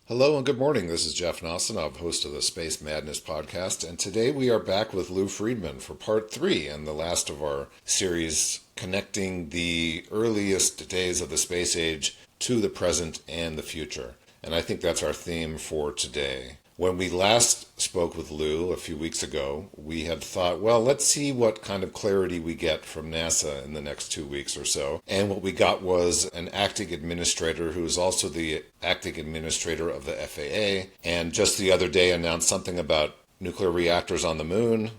Hello and good morning. This is Jeff Nossinov, host of the Space Madness podcast, and today we are back with Lou Friedman for part three and the last of our series connecting the earliest days of the space age to the present and the future. And I think that's our theme for today. When we last spoke with Lou a few weeks ago, we had thought, well, let's see what kind of clarity we get from NASA in the next 2 weeks or so. And what we got was an acting administrator who is also the acting administrator of the FAA, and just the other day announced something about nuclear reactors on the moon.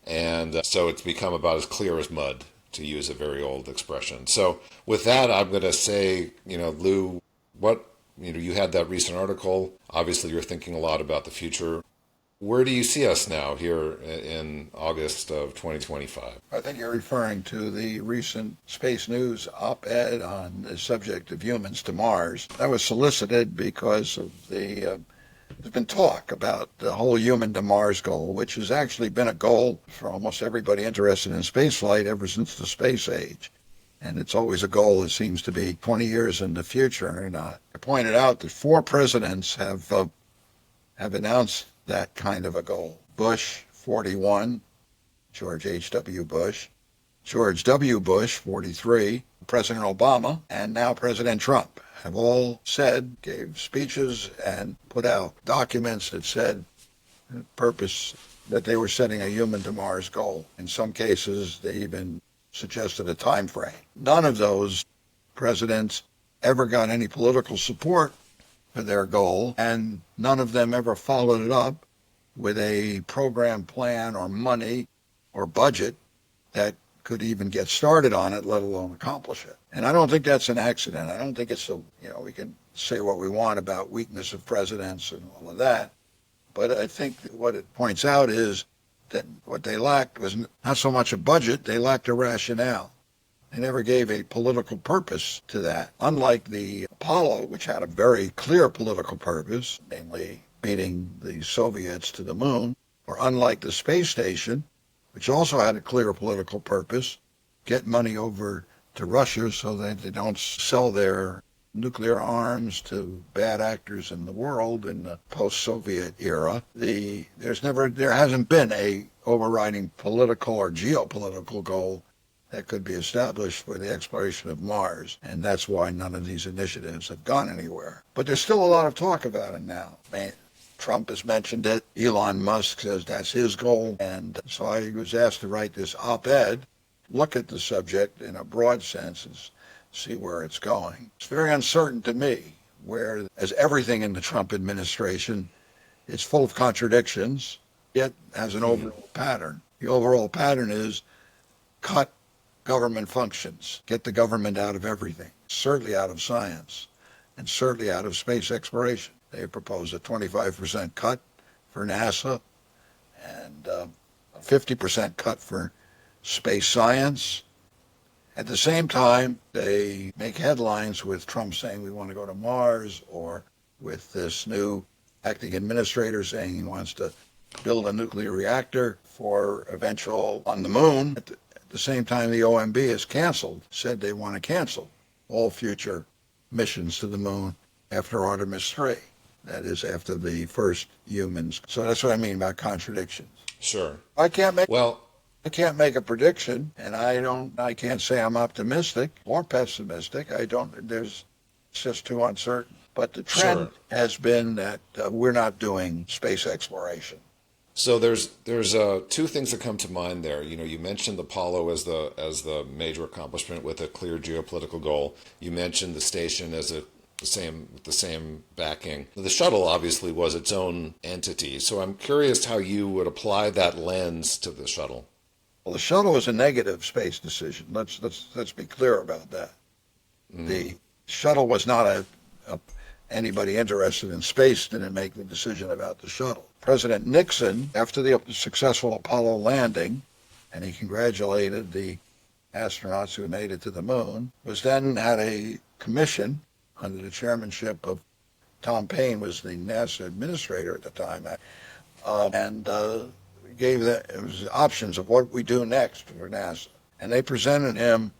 And so it's become about as clear as mud, to use a very old expression. So with that, I'm going to say, Lou, you had that recent article. Obviously, you're thinking a lot about the future. Where do you see us now here in August of 2025? I think you're referring to the recent Space News op-ed on the subject of humans to Mars. That was solicited because of there's been talk about the whole human to Mars goal, which has actually been a goal for almost everybody interested in spaceflight ever since the space age. And it's always a goal that seems to be 20 years in the future. And I pointed out that four presidents have announced that kind of a goal. Bush, 41, George H.W. Bush, George W. Bush, 43, President Obama, and now President Trump have all gave speeches and put out documents that said the purpose that they were setting a human to Mars goal. In some cases, they even suggested a time frame. None of those presidents ever got any political support for their goal, and none of them ever followed it up with a program, plan, or money or budget that could even get started on it, let alone accomplish it. And I don't think that's an accident. I don't think we can say what we want about weakness of presidents and all of that, but I think what it points out is that what they lacked was not so much a budget, they lacked a rationale. They never gave a political purpose to that. Unlike the Apollo, which had a very clear political purpose, namely beating the Soviets to the moon, or unlike the space station, which also had a clear political purpose, get money over to Russia so that they don't sell their nuclear arms to bad actors in the world in the post-Soviet era. There hasn't been a overriding political or geopolitical goal that could be established for the exploration of Mars, and that's why none of these initiatives have gone anywhere. But there's still a lot of talk about it now. Trump has mentioned it. Elon Musk says that's his goal, and so I was asked to write this op-ed, look at the subject in a broad sense, and see where it's going. It's very uncertain to me, as everything in the Trump administration is full of contradictions, yet has an overall pattern. The overall pattern is cut government functions, get the government out of everything, certainly out of science, and certainly out of space exploration. They propose a 25% cut for NASA and a 50% cut for space science. At the same time, they make headlines with Trump saying we want to go to Mars, or with this new acting administrator saying he wants to build a nuclear reactor for eventual on the moon. At the same time, the OMB has said they want to cancel all future missions to the moon after Artemis 3. That is, after the first humans. So that's what I mean by contradictions. Sure. I can't make a prediction, and I can't say I'm optimistic or pessimistic. It's just too uncertain. But the trend has been that we're not doing space exploration. So there's two things that come to mind there. You mentioned Apollo as the major accomplishment with a clear geopolitical goal. You mentioned the station as the same backing. The shuttle obviously was its own entity. So I'm curious how you would apply that lens to the shuttle. Well, the shuttle was a negative space decision. Let's be clear about that. The shuttle was not anybody interested in space didn't make the decision about the shuttle. President Nixon, after the successful Apollo landing, and he congratulated the astronauts who made it to the moon, had a commission under the chairmanship of Tom Paine, was the NASA administrator at the time, and gave it was options of what we do next for NASA. And they presented him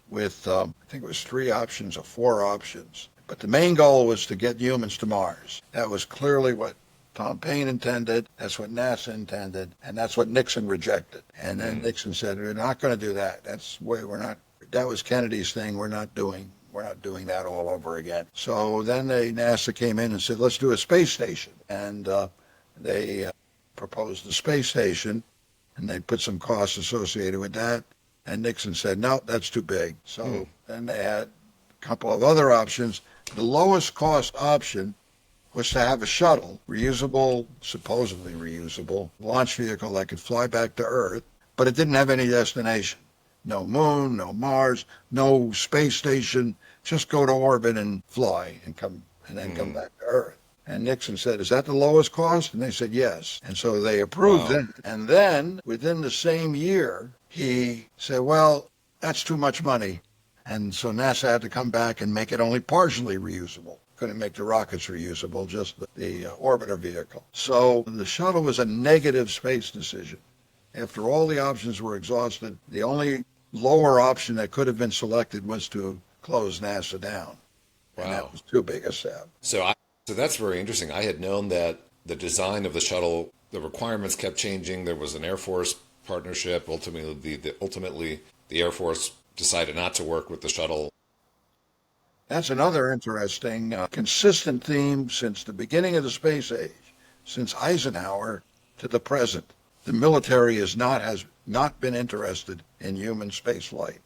with, I think it was 3 options or 4 options. But the main goal was to get humans to Mars. That was clearly what Tom Paine intended, that's what NASA intended, and that's what Nixon rejected. And then Nixon said, we're not going to do that. That was Kennedy's thing. We're not doing that all over again. So then NASA came in and said, let's do a space station. And they proposed the space station, and they put some costs associated with that. And Nixon said, no, that's too big. So then they had a couple of other options. The lowest cost option was to have a shuttle, reusable, supposedly reusable, launch vehicle that could fly back to Earth, but it didn't have any destination. No moon, no Mars, no space station, just go to orbit and fly and then come back to Earth. And Nixon said, is that the lowest cost? And they said, yes. And so they approved it. And then within the same year, he said, well, that's too much money. And so NASA had to come back and make it only partially reusable. Couldn't make the rockets reusable, just the orbiter vehicle. So the shuttle was a negative space decision. After all the options were exhausted, the only lower option that could have been selected was to close NASA down. Wow. And that was too big a step. So that's very interesting. I had known that the design of the shuttle, the requirements kept changing. There was an Air Force partnership. Ultimately, the Air Force decided not to work with the shuttle. That's another interesting, consistent theme since the beginning of the space age, since Eisenhower to the present. The military has not been interested in human space flight.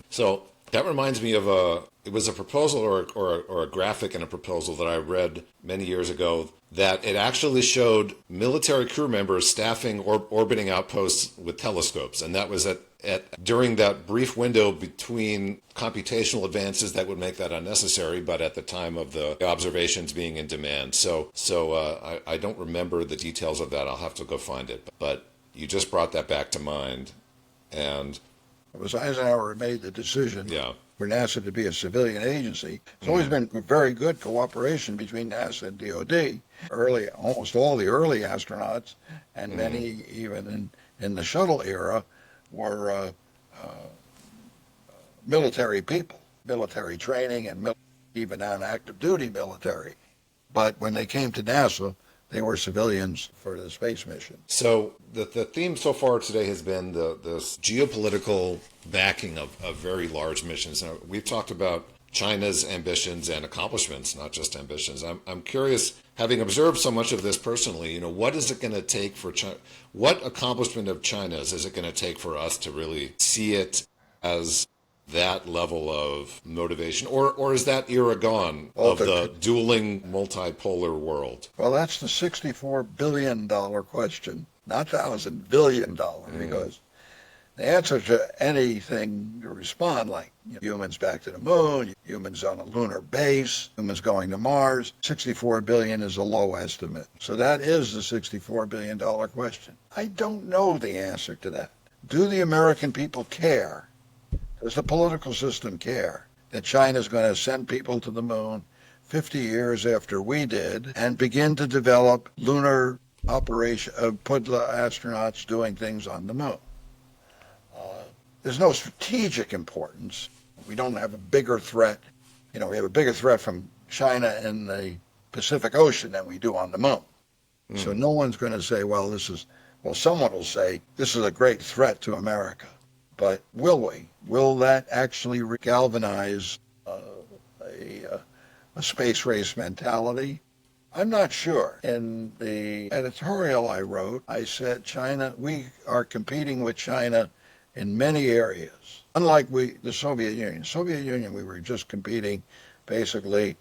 So that reminds me of it was a proposal or a graphic in a proposal that I read many years ago that it actually showed military crew members staffing orbiting outposts with telescopes. And that was during that brief window between computational advances that would make that unnecessary, but at the time of the observations being in demand. So I don't remember the details of that. I'll have to go find it. But you just brought that back to mind. And it was Eisenhower who made the decision for NASA to be a civilian agency. It's always been very good cooperation between NASA and DOD. Almost all the early astronauts, and many even in the shuttle era, were military people, military training, and even on active duty military. But when they came to NASA, they were civilians for the space mission. So the theme so far today has been this geopolitical backing of very large missions. Now, we've talked about China's ambitions and accomplishments, not just ambitions. I'm curious, having observed so much of this personally, what is it going to take for China? What accomplishment of China's is it going to take for us to really see it as that level of motivation, or is that era gone of the dueling multipolar world? Well, that's the $64 billion question, not $1,000 billion, because the answer to anything to respond, like humans back to the moon, humans on a lunar base, humans going to Mars, 64 billion is a low estimate. So that is the $64 billion question. I don't know the answer to that. Do the American people care? Does the political system care that China's going to send people to the moon 50 years after we did and begin to develop lunar operation, put astronauts doing things on the moon? There's no strategic importance. We don't have a bigger threat. We have a bigger threat from China in the Pacific Ocean than we do on the moon. So no one's going to say, someone will say, this is a great threat to America. But will we? Will that actually galvanize a space race mentality? I'm not sure. In the editorial I wrote, I said we are competing with China in many areas. Unlike the Soviet Union. Soviet Union, we were just competing basically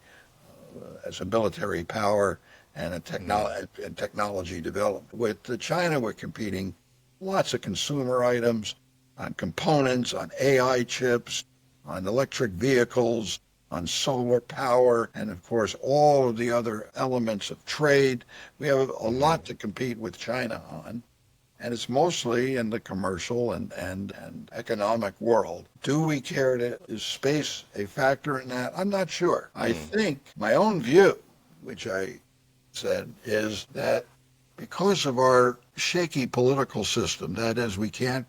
as a military power and technology development. With China, we're competing lots of consumer items, on components, on AI chips, on electric vehicles, on solar power, and of course all of the other elements of trade. We have a lot to compete with China on, and it's mostly in the commercial and economic world. Do we care is space a factor in that? I'm not sure. I think my own view, which I said, is that because of our shaky political system, that is, we can't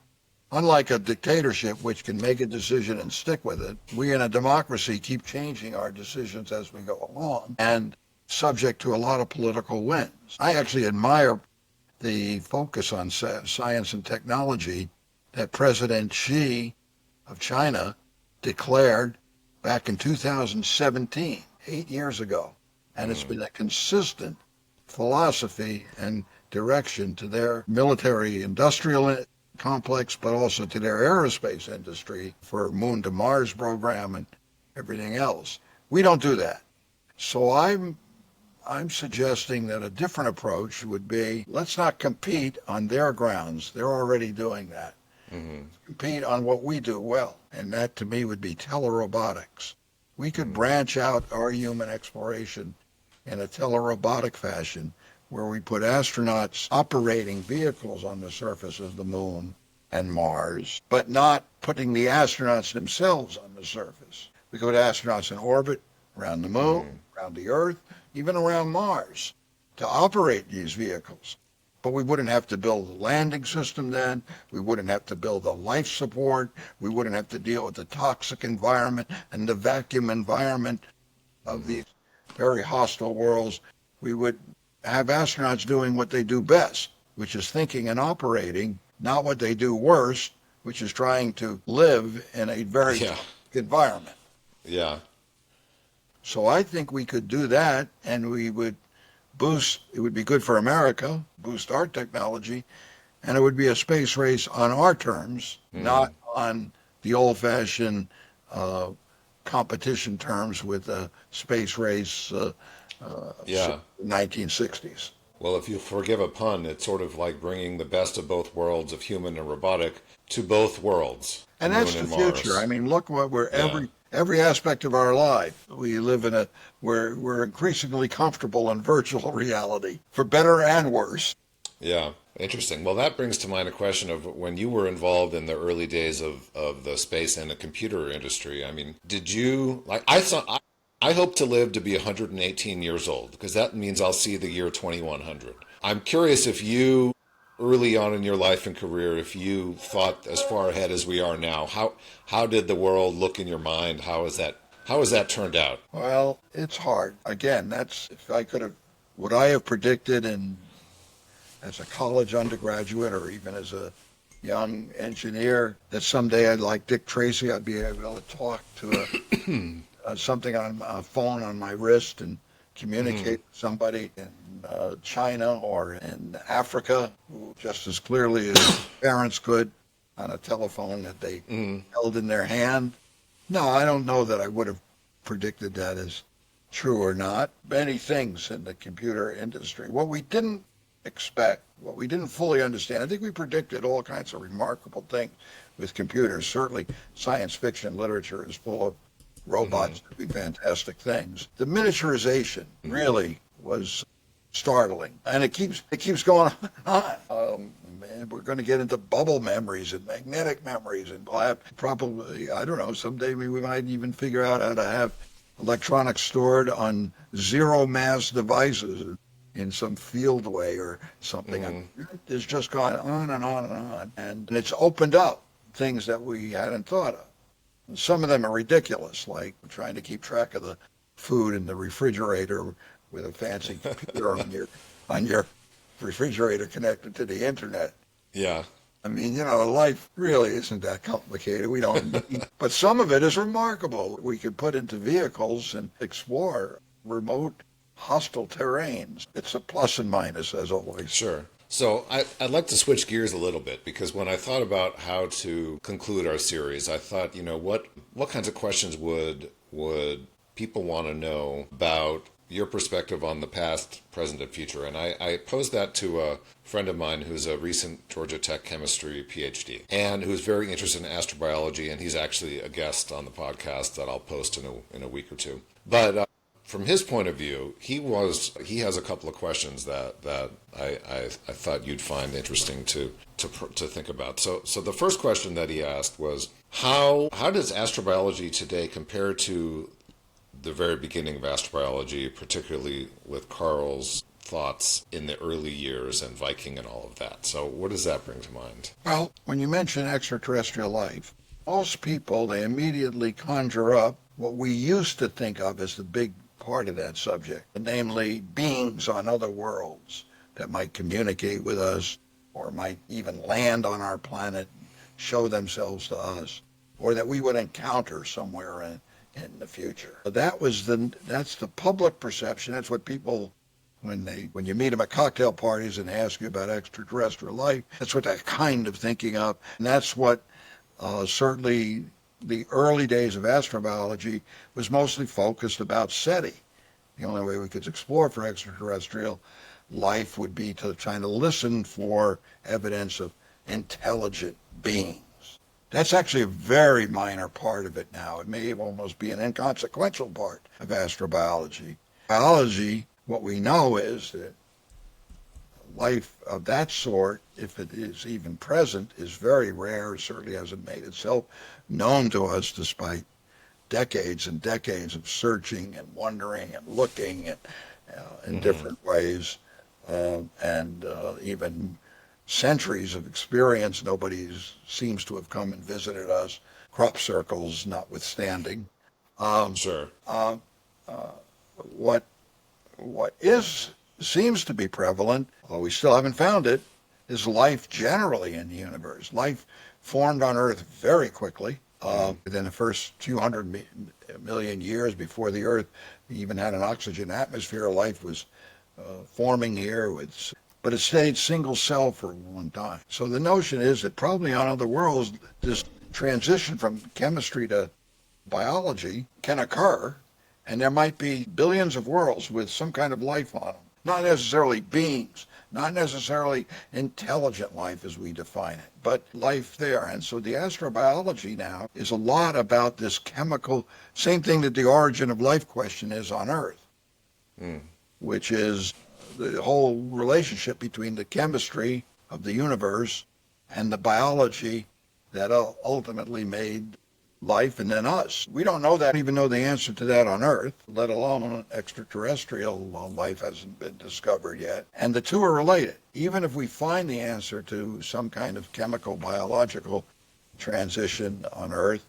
Unlike a dictatorship, which can make a decision and stick with it, we in a democracy keep changing our decisions as we go along and subject to a lot of political winds. I actually admire the focus on science and technology that President Xi of China declared back in 2017, 8 years ago. And it's been a consistent philosophy and direction to their military industrial complex, but also to their aerospace industry for Moon to Mars program and everything else. We don't do that. So I'm suggesting that a different approach would be, let's not compete on their grounds. They're already doing that. Compete on what we do well. And that to me would be telerobotics. We could branch out our human exploration in a telerobotic fashion where we put astronauts operating vehicles on the surface of the moon and Mars, but not putting the astronauts themselves on the surface. We could put astronauts in orbit around the moon, around the Earth, even around Mars to operate these vehicles. But we wouldn't have to build a landing system then. We wouldn't have to build a life support. We wouldn't have to deal with the toxic environment and the vacuum environment of these very hostile worlds. We would have astronauts doing what they do best, which is thinking and operating, not what they do worst, which is trying to live in a very toxic environment. Yeah. So I think we could do that, and we would boost, it would be good for America, boost our technology, and it would be a space race on our terms, not on the old-fashioned competition terms with a space race 1960s. Well, if you forgive a pun, it's sort of like bringing the best of both worlds of human and robotic to both worlds. And that's the future. I mean, look what we're every aspect of our life. We live in we're increasingly comfortable in virtual reality, for better and worse. Yeah, interesting. Well, that brings to mind a question of when you were involved in the early days of the space and the computer industry. I mean, did you, like, I hope to live to be 118 years old, because that means I'll see the year 2100. I'm curious if you, early on in your life and career, if you thought as far ahead as we are now, how did the world look in your mind? How has that turned out? Well, it's hard. Again, that's, if I could have, would I have predicted as a college undergraduate or even as a young engineer that someday I'd, like Dick Tracy, I'd be able to talk to something on a phone on my wrist and communicate with somebody in China or in Africa, who just as clearly as parents could on a telephone that they held in their hand. No, I don't know that I would have predicted that as true or not. Many things in the computer industry. What we didn't expect, what we didn't fully understand, I think we predicted all kinds of remarkable things with computers. Certainly science fiction literature is full of robots doing fantastic things. The miniaturization really was startling, and it keeps going on and on. And we're going to get into bubble memories and magnetic memories, and we'll have probably, I don't know, someday we might even figure out how to have electronics stored on zero mass devices in some field way or something. It's just gone on and on and on, and it's opened up things that we hadn't thought of. Some of them are ridiculous, like trying to keep track of the food in the refrigerator with a fancy computer on your refrigerator connected to the internet. Yeah. I mean, life really isn't that complicated. We don't need, but some of it is remarkable. We could put into vehicles and explore remote, hostile terrains. It's a plus and minus, as always. Sure. So I'd like to switch gears a little bit, because when I thought about how to conclude our series, I thought, what kinds of questions would people want to know about your perspective on the past, present, and future? And I posed that to a friend of mine who's a recent Georgia Tech chemistry PhD and who's very interested in astrobiology, and he's actually a guest on the podcast that I'll post in a week or two. But from his point of view, he has a couple of questions that I thought you'd find interesting to think about. So the first question that he asked was, how does astrobiology today compare to the very beginning of astrobiology, particularly with Carl's thoughts in the early years and Viking and all of that. So what does that bring to mind? Well, when you mention extraterrestrial life, most people, they immediately conjure up what we used to think of as the big part of that subject, namely beings on other worlds that might communicate with us or might even land on our planet, show themselves to us, or that we would encounter somewhere in the future. That's the public perception. That's what people, when you meet them at cocktail parties and they ask you about extraterrestrial life, that's what they're kind of thinking of. And that's what certainly the early days of astrobiology was mostly focused about SETI. The only way we could explore for extraterrestrial life would be to try to listen for evidence of intelligent beings. That's actually a very minor part of it now. It may almost be an inconsequential part of astrobiology. Biology, what we know is that life of that sort, if it is even present, is very rare. It certainly hasn't made itself known to us despite decades and decades of searching and wondering and looking in different ways, and even centuries of experience. Nobody seems to have come and visited us, crop circles notwithstanding. Sure. What seems to be prevalent, although we still haven't found it, is life generally in the universe. Life formed on Earth very quickly. Within the first few hundred million years before the Earth even had an oxygen atmosphere, life was forming here, but it stayed single cell for a long time. So the notion is that probably on other worlds, this transition from chemistry to biology can occur, and there might be billions of worlds with some kind of life on them. Not necessarily beings, not necessarily intelligent life as we define it, but life there. And so the astrobiology now is a lot about this chemical, same thing that the origin of life question is on Earth, which is the whole relationship between the chemistry of the universe and the biology that ultimately made life and then us. We don't even know the answer to that on Earth, let alone extraterrestrial life hasn't been discovered yet. And the two are related. Even if we find the answer to some kind of chemical, biological transition on Earth,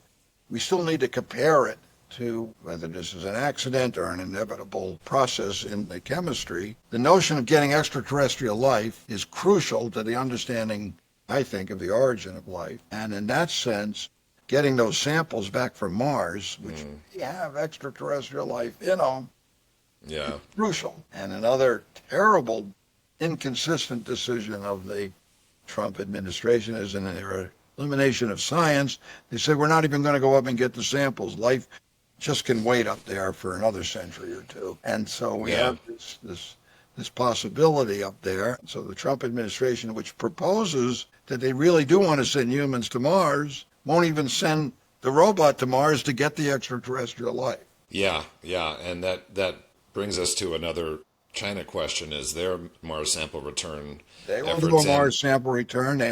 we still need to compare it to whether this is an accident or an inevitable process in the chemistry. The notion of getting extraterrestrial life is crucial to the understanding, I think, of the origin of life. And in that sense, getting those samples back from Mars, which we have extraterrestrial life in them, is crucial. And another terrible, inconsistent decision of the Trump administration is in their elimination of science. They said, we're not even going to go up and get the samples. Life just can wait up there for another century or two. And so we have this possibility up there. So the Trump administration, which proposes that they really do want to send humans to Mars, won't even send the robot to Mars to get the extraterrestrial life. Yeah, and that brings us to another China question. Is their Mars sample return They want to go Mars sample return. They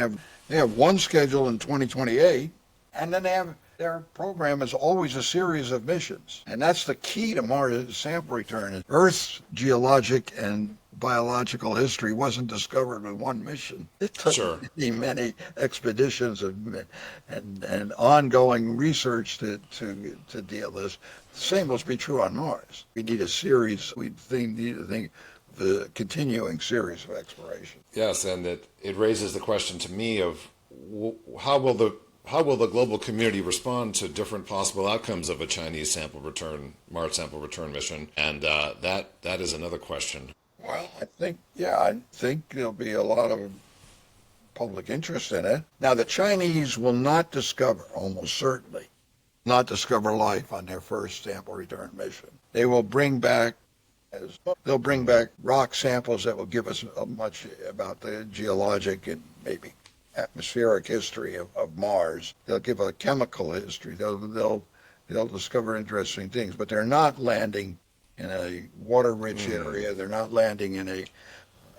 have one scheduled in 2028, and then their program is always a series of missions. And that's the key to Mars sample return. Earth's geologic and biological history wasn't discovered with one mission. It took many expeditions and ongoing research to deal with this. The same must be true on Mars. We need a series. We need to think of a continuing series of exploration. Yes, and it raises the question to me of how will the global community respond to different possible outcomes of a Chinese Mars sample return mission? And that is another question. Well, I think there'll be a lot of public interest in it. Now, the Chinese will not discover, almost certainly, not discover life on their first sample return mission. They will bring back rock samples that will give us much about the geologic and maybe atmospheric history of Mars. They'll give a chemical history. They'll discover interesting things, but they're not landing in a water-rich area. They're not landing in a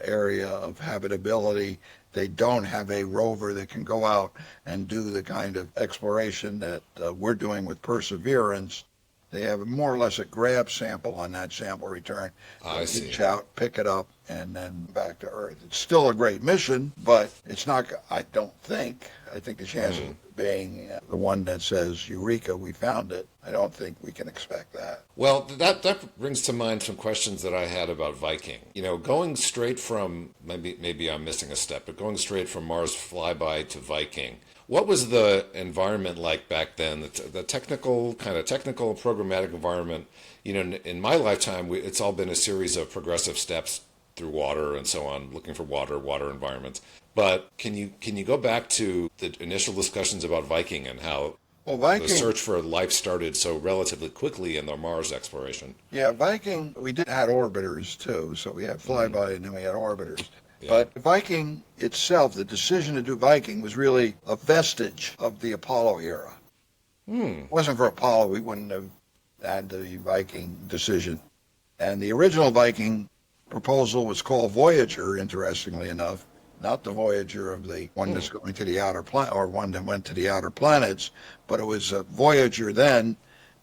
area of habitability. They don't have a rover that can go out and do the kind of exploration that we're doing with Perseverance They have more or less a grab sample on that sample return. I They'll see. reach out, pick it up, and then back to Earth. It's still a great mission, but it's not, I don't think, I think the chances of being the one that says, Eureka, we found it, I don't think we can expect that. Well, that brings to mind some questions that I had about Viking. You know, going straight from maybe I'm missing a step, but going straight from Mars flyby to Viking. What was the environment like back then? The technical programmatic environment. You know, in my lifetime, it's all been a series of progressive steps through water and so on, looking for water environments. But can you go back to the initial discussions about Viking and how Well, the Viking, search for life started so relatively quickly in the Mars exploration? yeah, Viking, we did had orbiters too, so we had flyby and then we had orbiters. Yeah. But Viking itself, the decision to do Viking was really a vestige of the Apollo era. It wasn't for Apollo, we wouldn't have had the Viking decision. And the original Viking proposal was called Voyager, interestingly enough, not the Voyager of the one that's going to the outer planet or one that went to the outer planets, but it was a Voyager then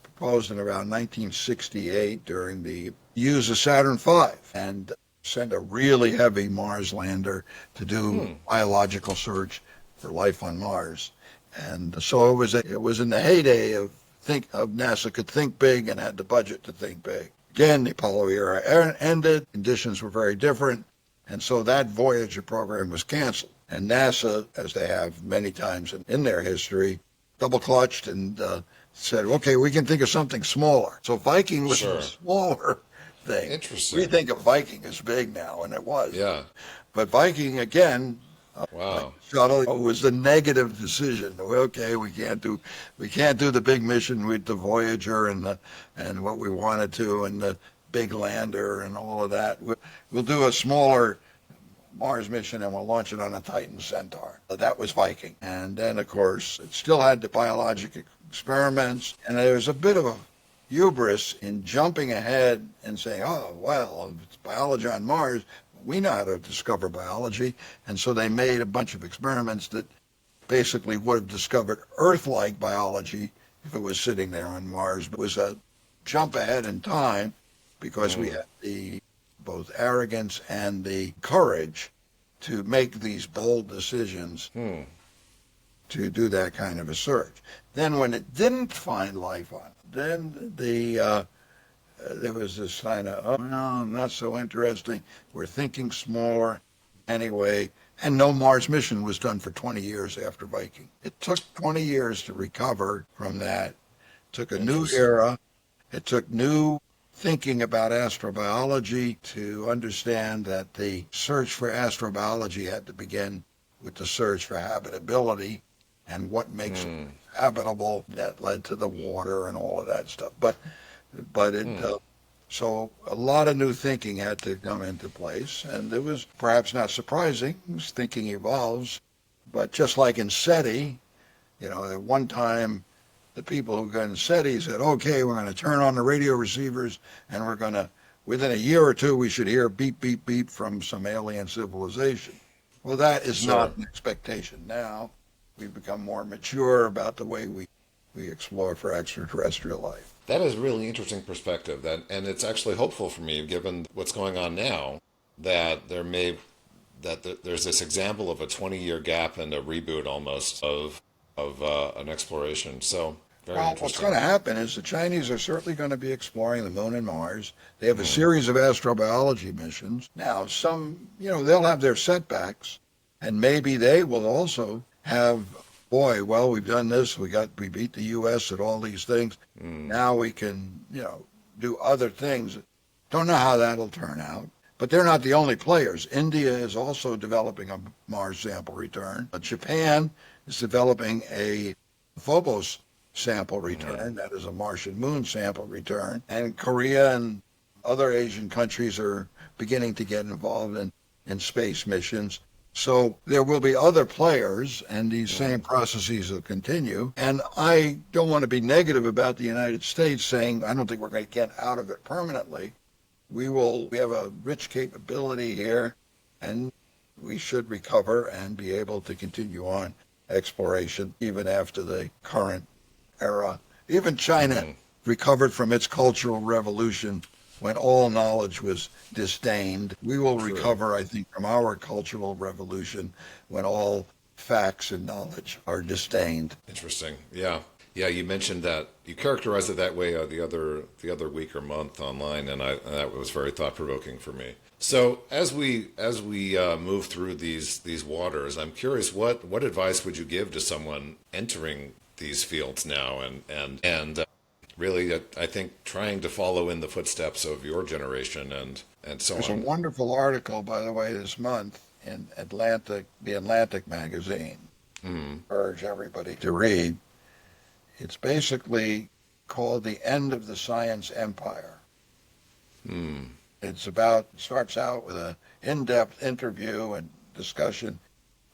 proposed in around 1968 during the use of Saturn V and sent a really heavy Mars lander to do biological search for life on Mars. And so it was in the heyday of NASA could think big and had the budget to think big. Again, the Apollo era ended, conditions were very different, and so that Voyager program was canceled. And NASA, as they have many times in their history, double clutched and said, okay, we can think of something smaller. So Viking was Sure. a smaller thing. Interesting. We think of Viking as big now, and it was. Yeah. But Viking, again, Wow. shuttle was the negative decision. Okay, we can't do the big mission with the Voyager and what we wanted to and the big lander and all of that. We'll do a smaller Mars mission and we'll launch it on a Titan Centaur. That was Viking. And then, of course, it still had the biologic experiments, and there was a bit of a hubris in jumping ahead and saying, oh, well, if it's biology on Mars, we know how to discover biology. And so they made a bunch of experiments that basically would have discovered Earth-like biology if it was sitting there on Mars. It was a jump ahead in time because we had the both arrogance and the courage to make these bold decisions to do that kind of a search. Then when it didn't find life on it, then there was this kind of, oh, no, not so interesting. We're thinking smaller anyway. And no Mars mission was done for 20 years after Viking. It took 20 years to recover from that. It took a new era. It took new thinking about astrobiology to understand that the search for astrobiology had to begin with the search for habitability and what makes it habitable. That led to the water and all of that stuff. But so a lot of new thinking had to come into place, and it was perhaps not surprising. Thinking evolves, but just like in SETI, at one time, the people who got in SETI said, okay, we're going to turn on the radio receivers, and we're going to, within a year or two, we should hear beep, beep, beep from some alien civilization. Well, that is not an expectation now. We've become more mature about the way we explore for extraterrestrial life. That is a really interesting perspective, and it's actually hopeful for me, given what's going on now, that there's this example of a 20-year gap and a reboot almost of an exploration. So very interesting. What's going to happen is the Chinese are certainly going to be exploring the moon and Mars. They have a series of astrobiology missions. Now, some, they'll have their setbacks, and maybe they will also have, we've done this. We beat the U.S. at all these things. Now we can, do other things. Don't know how that'll turn out. But they're not the only players. India is also developing a Mars sample return. Japan is developing a Phobos sample return. That is a Martian moon sample return. And Korea and other Asian countries are beginning to get involved in space missions. So there will be other players, and these same processes will continue. And I don't want to be negative about the United States, saying I don't think we're going to get out of it permanently. We have a rich capability here, and we should recover and be able to continue on exploration even after the current era. Even China recovered from its cultural revolution when all knowledge was disdained. We will True. recover, I think, from our cultural revolution when all facts and knowledge are disdained. Interesting. Yeah. Yeah, you mentioned that you characterized it that way the other week or month online, and that was very thought provoking for me. So as we move through these waters, I'm curious what advice would you give to someone entering these fields now and really I think trying to follow in the footsteps of your generation and so There's a on. wonderful article, by the way, this month in the Atlantic magazine. Mm, Urge everybody to read. It's basically called The End of the Science Empire. mm, Starts out with an in-depth interview and discussion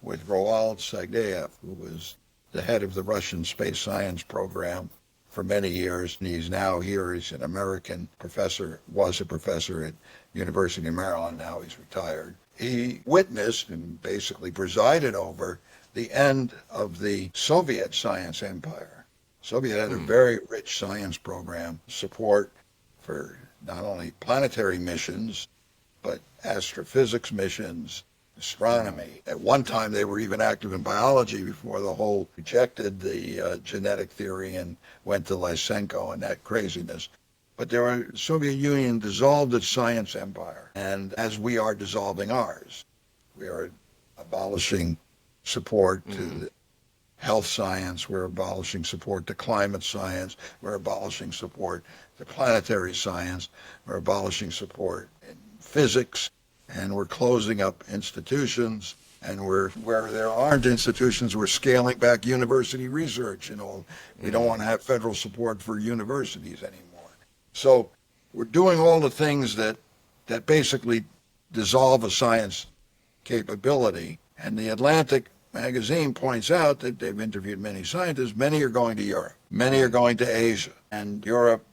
with Roald Sagdaev, who was the head of the Russian space science program for many years. And he's now here. He's an American professor, was a professor at University of Maryland. Now he's retired. He witnessed and basically presided over the end of the Soviet science empire. Soviet had a mm, very rich science program, support for not only planetary missions, but astrophysics missions, astronomy. At one time, they were even active in biology before the whole rejected the genetic theory and went to Lysenko and that craziness. But the Soviet Union dissolved its science empire, and as we are dissolving ours, we are abolishing support to mm. the health science, we're abolishing support to climate science, we're abolishing support to planetary science, we're abolishing support in physics, and we're closing up institutions, and where there aren't institutions, we're scaling back university research and all. We don't want to have federal support for universities anymore. So we're doing all the things that basically dissolve a science capability, and the Atlantic magazine points out that they've interviewed many scientists. Many are going to Europe. Many are going to Asia. And Europe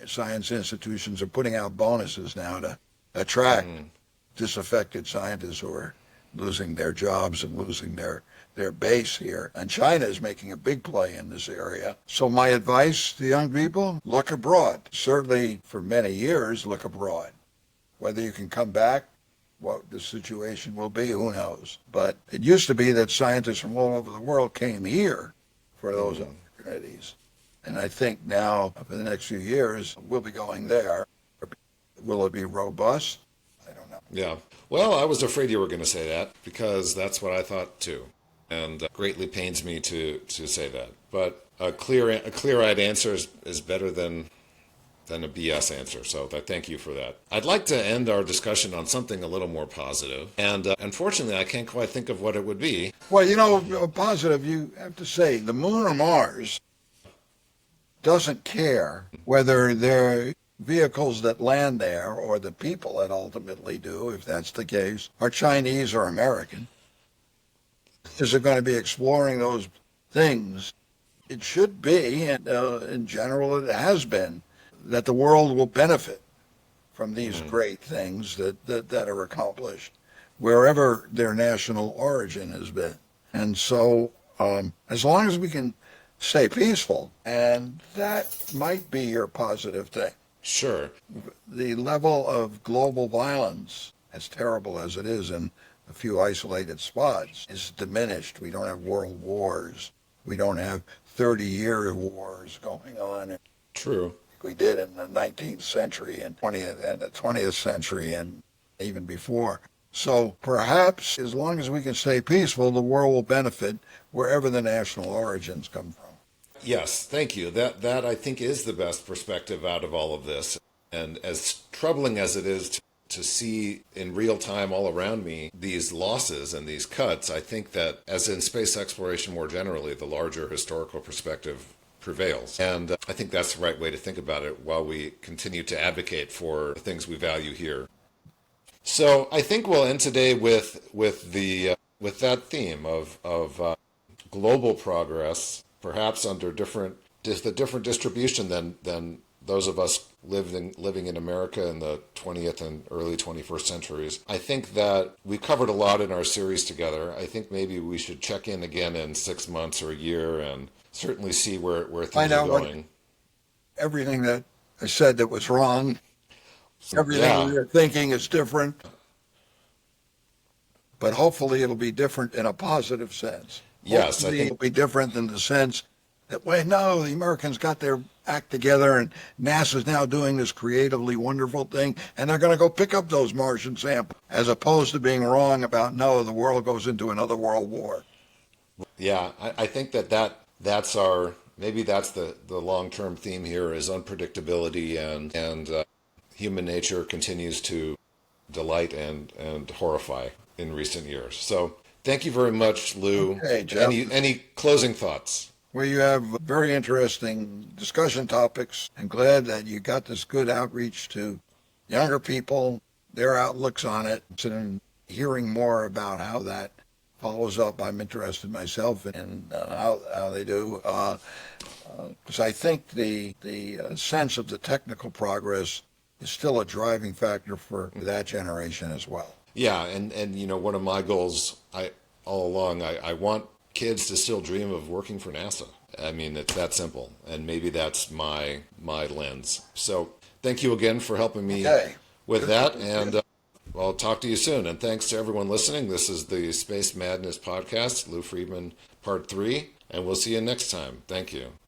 science institutions are putting out bonuses now to attract Mm. disaffected scientists who are losing their jobs and losing their base here. And China is making a big play in this area. So my advice to young people, look abroad. Certainly for many years, look abroad. Whether you can come back, what the situation will be, who knows. But it used to be that scientists from all over the world came here for those Mm. opportunities. And I think now, for the next few years, we'll be going there. Will it be robust? I don't know. Yeah. Well, I was afraid you were going to say that because that's what I thought too, and greatly pains me to say that. But a clear-eyed answer is better than a BS answer. So thank you for that. I'd like to end our discussion on something a little more positive, and unfortunately, I can't quite think of what it would be. Well, positive, you have to say, the moon or Mars doesn't care whether they're vehicles that land there or the people that ultimately do, if that's the case, are Chinese or American. Is it going to be exploring those things? It should be, and in general it has been, that the world will benefit from these Mm. great things that are accomplished, wherever their national origin has been. And so, as long as we can stay peaceful, and that might be your positive thing. Sure. The level of global violence, as terrible as it is in a few isolated spots, is diminished. We don't have world wars. We don't have 30-year wars going on. True. We did in the 19th century and the 20th century and even before. So perhaps as long as we can stay peaceful, the world will benefit wherever the national origins come from. Yes, thank you. That I think is the best perspective out of all of this. And as troubling as it is to see in real time all around me these losses and these cuts, I think that as in space exploration more generally, the larger historical perspective prevails. And I think that's the right way to think about it while we continue to advocate for the things we value here. So I think we'll end today with that theme of global progress, perhaps under the different distribution than those of us living in America in the 20th and early 21st centuries. I think that we covered a lot in our series together. I think maybe we should check in again in 6 months or a year and certainly see where things Find are out what going. everything that I said that was wrong. Everything Yeah, we are thinking is different, but hopefully it'll be different in a positive sense. yes, I Hopefully think it'll be different in the sense that, well, no, the Americans got their act together and NASA's now doing this creatively wonderful thing and they're going to go pick up those Martian samples as opposed to being wrong about, no, the world goes into another world war. yeah, I think that's our maybe that's the long term theme here is unpredictability and human nature continues to delight and horrify in recent years. So thank you very much, Lou. Okay, Jeff. Any closing thoughts? Well, you have very interesting discussion topics. I'm glad that you got this good outreach to younger people, their outlooks on it, and hearing more about how that follows up. I'm interested myself in how they do. Because I think the sense of the technical progress is still a driving factor for that generation as well. Yeah, and you know one of my goals I all along I want kids to still dream of working for NASA. I mean it's that simple, and maybe that's my lens. So thank you again for helping me Okay. with that, and I'll talk to you soon. And thanks to everyone listening. This is the Space Madness podcast, Lou Friedman, Part 3, and we'll see you next time. Thank you.